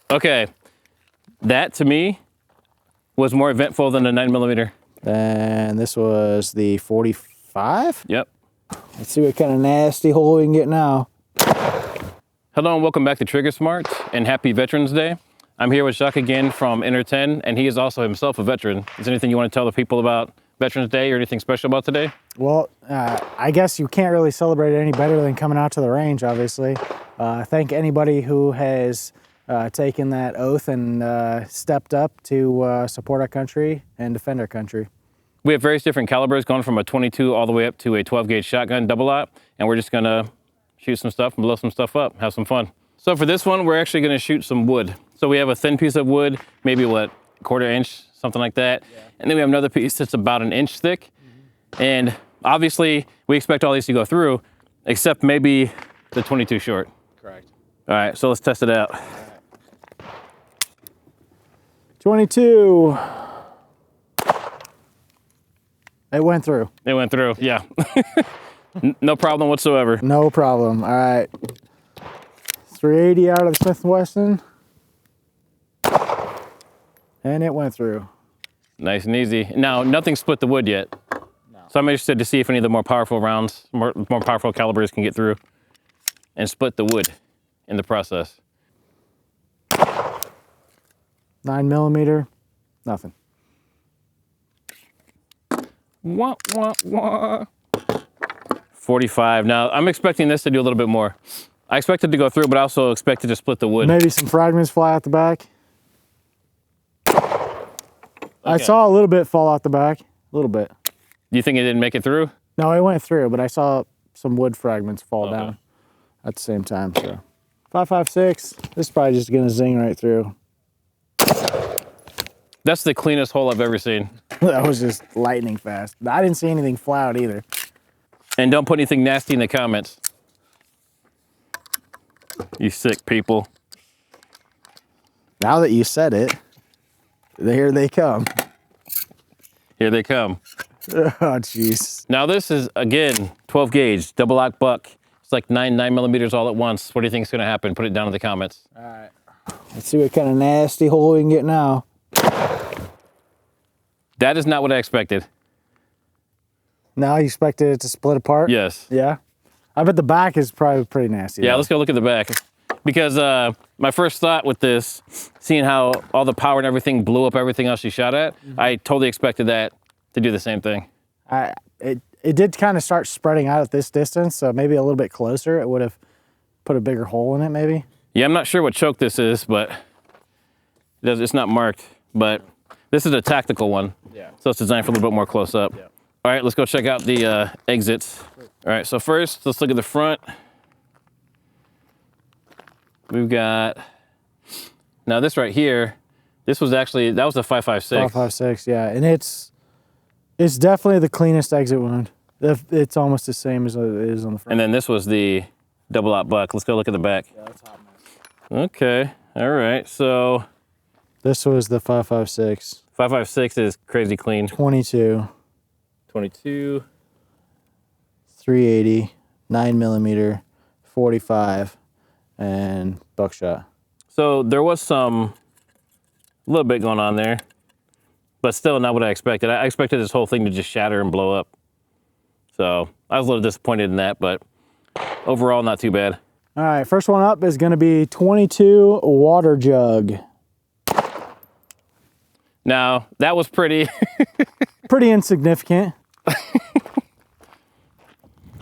Okay, that to me was more eventful than the 9mm. And this was the 45? Yep. Let's see what kind of nasty hole we can get now. Hello and welcome back to TriggerSmart and happy Veterans Day. I'm here with Jacques again from Inner10, and he is also himself a veteran. Is there anything you want to tell the people about Veterans Day or anything special about today? Well, I guess you can't really celebrate it any better than coming out to the range, obviously. Thank anybody who has taken that oath and stepped up to support our country and defend our country. We have various different calibers going from a 22 all the way up to a 12-gauge shotgun double-aught, and we're just gonna shoot some stuff and blow some stuff up, have some fun. So for this one, we're actually gonna shoot some wood. So we have a thin piece of wood, maybe what, 1/4 inch, something like that. Yeah. And then we have another piece that's about 1 inch thick. And obviously we expect all these to go through, except maybe the 22 short. Correct. All right, so let's test it out. All right. 22. It went through. It went through, yeah. No problem whatsoever. No problem. All right. 380 out of the Smith & Wesson. And it went through. Nice and easy. Now, nothing split the wood yet. No. So I'm interested to see if any of the more powerful rounds, more powerful calibers can get through and split the wood in the process. 9mm, nothing. Wah, wah, wah. 45. Now, I'm expecting this to do a little bit more. I expect it to go through, but I also expect it to split the wood. Maybe some fragments fly out the back. Okay. I saw a little bit fall out the back, a little bit. Do you think it didn't make it through? No, it went through, but I saw some wood fragments fall down at the same time. So 5.56, this is probably just gonna zing right through. That's the cleanest hole I've ever seen. That was just lightning fast. I didn't see anything fly out either. And don't put anything nasty in the comments. You sick people. Now that you said it, here they come. Here they come. Oh, jeez. Now this is, again, 12 gauge, double-aught buck. It's like 9mm all at once. What do you think is gonna happen? Put it down in the comments. All right. Let's see what kind of nasty hole we can get now. That is not what I expected. Now you expected it to split apart? Yes. Yeah? I bet the back is probably pretty nasty. Yeah, though. let's go look at the back. Because my first thought with this, seeing how all the power and everything blew up everything else you shot at, I totally expected that to do the same thing. It did kind of start spreading out at this distance, so maybe a little bit closer, it would have put a bigger hole in it maybe. Yeah, I'm not sure what choke this is, but it's not marked. But this is a tactical one, so it's designed for a little bit more close up. Yeah. All right, let's go check out the exits. All right, so first, let's look at the front. We've got, now this right here, this was actually, that was a 5.56. 5.56, yeah, and it's definitely the cleanest exit wound. It's almost the same as it is on the front. And then this was the double-aught buck. Let's go look at the back. Yeah, that's hot mess. Okay, all right, so. This was the 5.56. 5.56 is crazy clean. 22. 22. 380, 9mm, 45, and buckshot. So there was a little bit going on there, but still not what I expected. I expected this whole thing to just shatter and blow up. So I was a little disappointed in that, but overall not too bad. All right, first one up is gonna be 22 water jug. Now, that was pretty... pretty insignificant.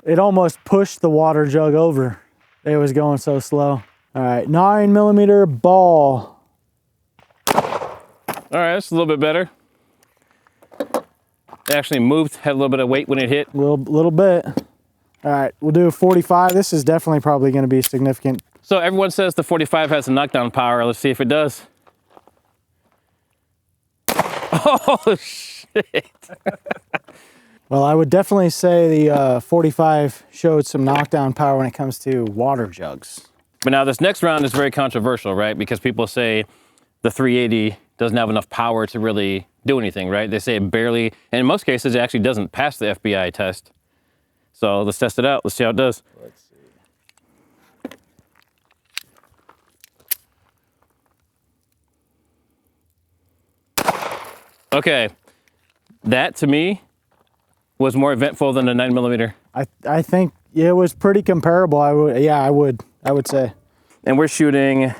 It almost pushed the water jug over. It was going so slow. All right, 9mm ball. All right, that's a little bit better. It actually moved, had a little bit of weight when it hit. Little bit. All right, we'll do a 45. This is definitely probably gonna be significant. So everyone says the 45 has some knockdown power. Let's see if it does. Oh, shit. Well, I would definitely say the 45 showed some knockdown power when it comes to water jugs. But now this next round is very controversial, right? Because people say the 380 doesn't have enough power to really do anything, right? They say it barely, and in most cases, it actually doesn't pass the FBI test. So let's test it out. Let's see how it does. Let's see. Okay, that to me was more eventful than the 9mm. I think it was pretty comparable. I would say. And we're shooting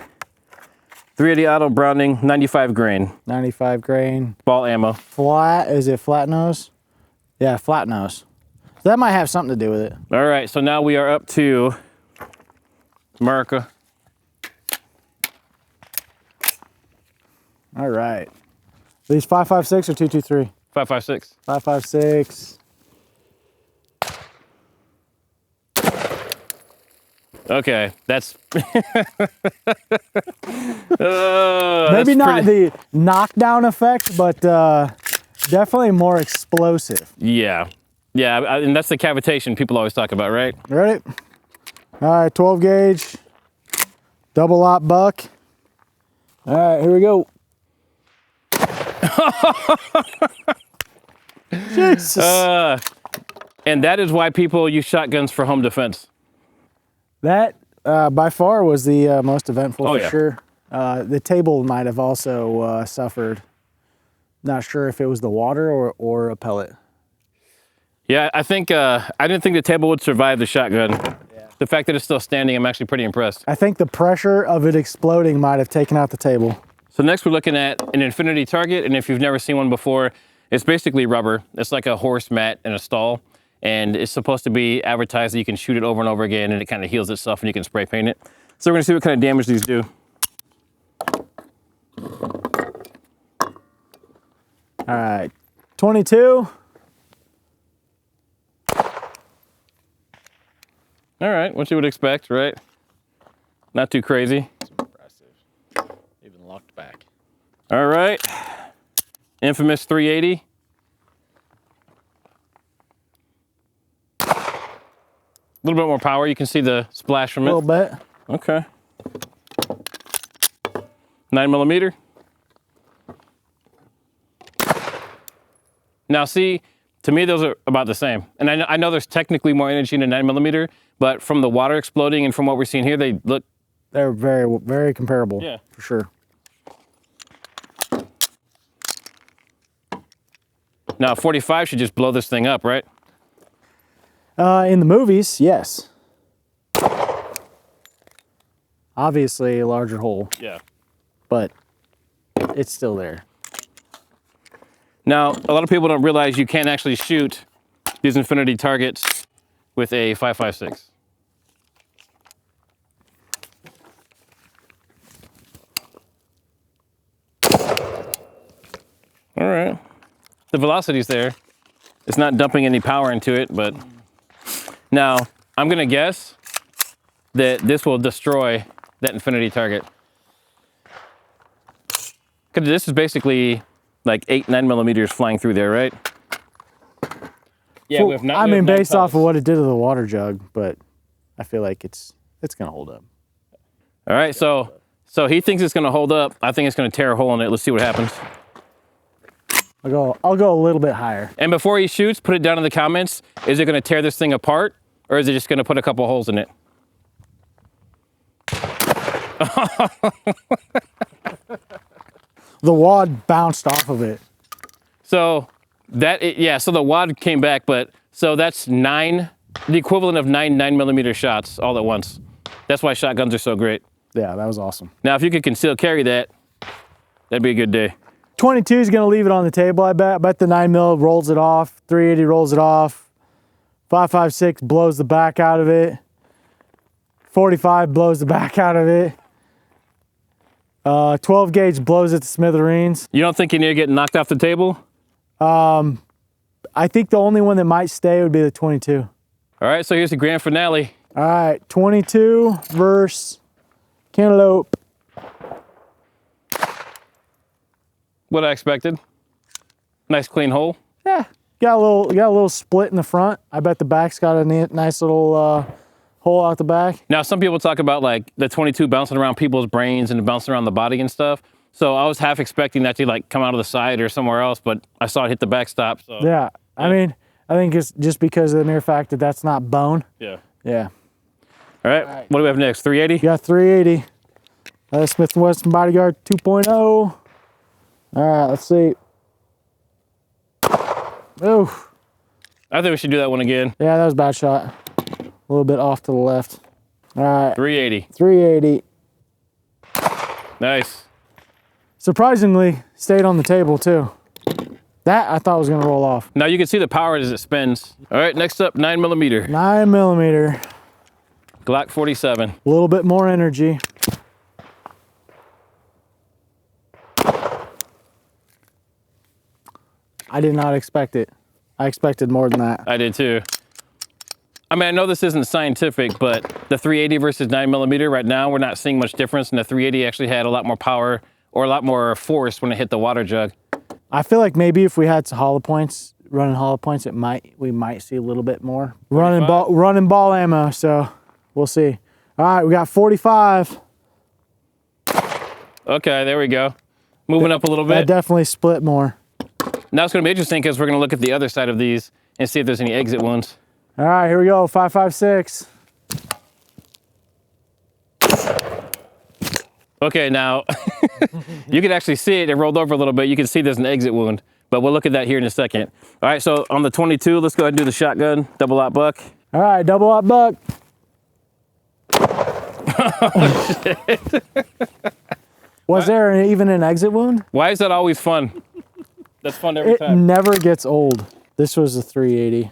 380 auto Browning, 95 grain. 95 grain. Ball ammo. Flat, is it flat nose? Yeah, flat nose. So that might have something to do with it. All right, so now we are up to America. All right. These 5.56 or 2.23? 5.56. 5.56. Okay, that's maybe not the knockdown effect, but definitely more explosive. Yeah, and that's the cavitation people always talk about, right? Ready? All right, 12 gauge, double lot buck. All right, here we go. Jesus. And that is why people use shotguns for home defense. That by far was the most eventful for yeah. sure. The table might have also suffered. Not sure if it was the water or a pellet. Yeah, I think I didn't think the table would survive the shotgun. Yeah. The fact that it's still standing, I'm actually pretty impressed. I think the pressure of it exploding might have taken out the table. So next we're looking at an infinity target, and if you've never seen one before, it's basically rubber. It's like a horse mat in a stall, and it's supposed to be advertised that you can shoot it over and over again, and it kind of heals itself, and you can spray paint it. So we're gonna see what kind of damage these do. All right, 22. All right, what you would expect, right? Not too crazy. Impressive. Even locked back. All right, infamous 380. A little bit more power. You can see the splash from it. A little bit. Okay. 9mm. Now see, to me those are about the same. And I know there's technically more energy in a 9mm, but from the water exploding and from what we're seeing here, they look... They're very, very comparable. Yeah. For sure. Now 45 should just blow this thing up, right? In the movies, yes. Obviously a larger hole, Yeah. but it's still there. Now, a lot of people don't realize you can't actually shoot these infinity targets with a 5.56. All right. The velocity's there. It's not dumping any power into it, but now I'm gonna guess that this will destroy that infinity target. Because this is basically like 8-9mm flying through there, right? Yeah, I mean, based off of what it did to the water jug, but I feel like it's gonna hold up. All right, so he thinks it's gonna hold up. I think it's gonna tear a hole in it. Let's see what happens. I'll go a little bit higher. And before he shoots, put it down in the comments. Is it gonna tear this thing apart, or is it just gonna put a couple holes in it? The wad bounced off of it. So so the wad came back, but so that's the equivalent of 9-9mm shots all at once. That's why shotguns are so great. Yeah, that was awesome. Now, if you could conceal carry that, that'd be a good day. 22 is gonna leave it on the table, I bet. I bet the 9mm rolls it off, 380 rolls it off, 5.56 blows the back out of it, 45 blows the back out of it, 12 gauge blows it to smithereens. You don't think you need to get knocked off the table? I think the only one that might stay would be the 22. All right, so here's the grand finale. All right, 22 versus cantaloupe. What I expected. Nice clean hole. Yeah, got a little split in the front. I bet the back's got a nice little hole out the back. Now, some people talk about like the 22 bouncing around people's brains and bouncing around the body and stuff. So I was half expecting that to like come out of the side or somewhere else, but I saw it hit the backstop. So. Yeah, I mean, I think it's just because of the mere fact that that's not bone. Yeah. Yeah. All right, what do we have next? 380? You got 380. Smith & Wesson Bodyguard 2.0. All right, let's see. Oh. I think we should do that one again. Yeah, that was a bad shot. A little bit off to the left. All right. 380. 380. Nice. Surprisingly, stayed on the table too. That I thought was gonna roll off. Now you can see the power as it spins. All right, next up, 9mm. 9mm. Glock 47. A little bit more energy. I did not expect it. I expected more than that. I did too. I mean, I know this isn't scientific, but the 380 versus 9mm right now, we're not seeing much difference. And the 380 actually had a lot more power or a lot more force when it hit the water jug. I feel like maybe if we had some hollow points, running hollow points, we might see a little bit more. Running ball ammo, so we'll see. All right, we got 45. Okay, there we go. Moving up a little bit. That definitely split more. Now it's gonna be interesting because we're gonna look at the other side of these and see if there's any exit wounds. All right, here we go, 5.56. Okay, now you can actually see it. It rolled over a little bit. You can see there's an exit wound, but we'll look at that here in a second. All right, so on the 22, let's go ahead and do the shotgun, double aught buck. All right, double aught buck. Oh, shit. Was there even an exit wound? Why is that always fun? That's fun every It time. never gets old. This was a 380.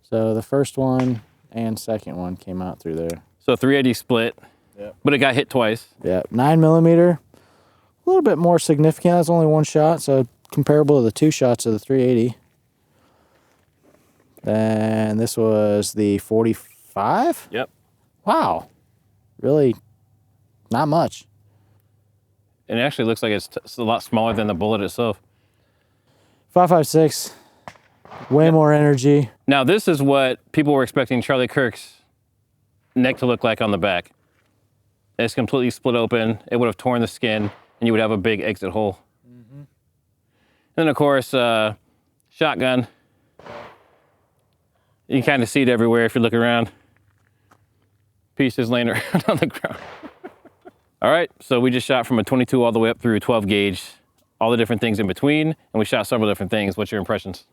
So the first one and second one came out through there. So 380 split, Yep. but it got hit twice. Yeah, 9mm. A little bit more significant. That's only one shot, so comparable to the 2 shots of the 380. Then this was the 45. Yep. Wow, really not much. And it actually looks like it's a lot smaller than the bullet itself. 5.56. Way more energy. Now this is what people were expecting Charlie Kirk's neck to look like on the back. It's completely split open. It would have torn the skin and you would have a big exit hole. Mm-hmm. And then of course, shotgun. You can kind of see it everywhere if you look around. Pieces laying around on the ground. All right, so we just shot from a 22 all the way up through 12 gauge, all the different things in between, and we shot several different things. What's your impressions?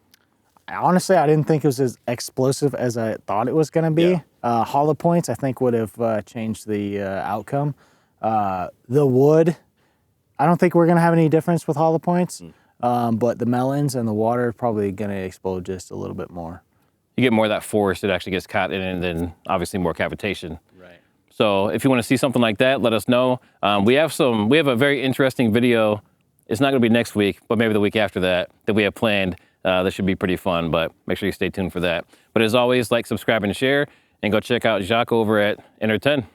Honestly, I didn't think it was as explosive as I thought it was going to be. Yeah. Hollow points, I think, would have changed the outcome. The wood, I don't think we're going to have any difference with hollow points, but the melons and the water are probably going to explode just a little bit more. You get more of that force, it actually gets caught in it, and then obviously more cavitation. Right. So if you want to see something like that, let us know. We have a very interesting video. It's not going to be next week, but maybe the week after that we have planned. That should be pretty fun, but make sure you stay tuned for that. But as always, like, subscribe, and share, and go check out Jacques over at Inner10.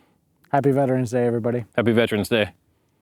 Happy Veterans Day, everybody. Happy Veterans Day.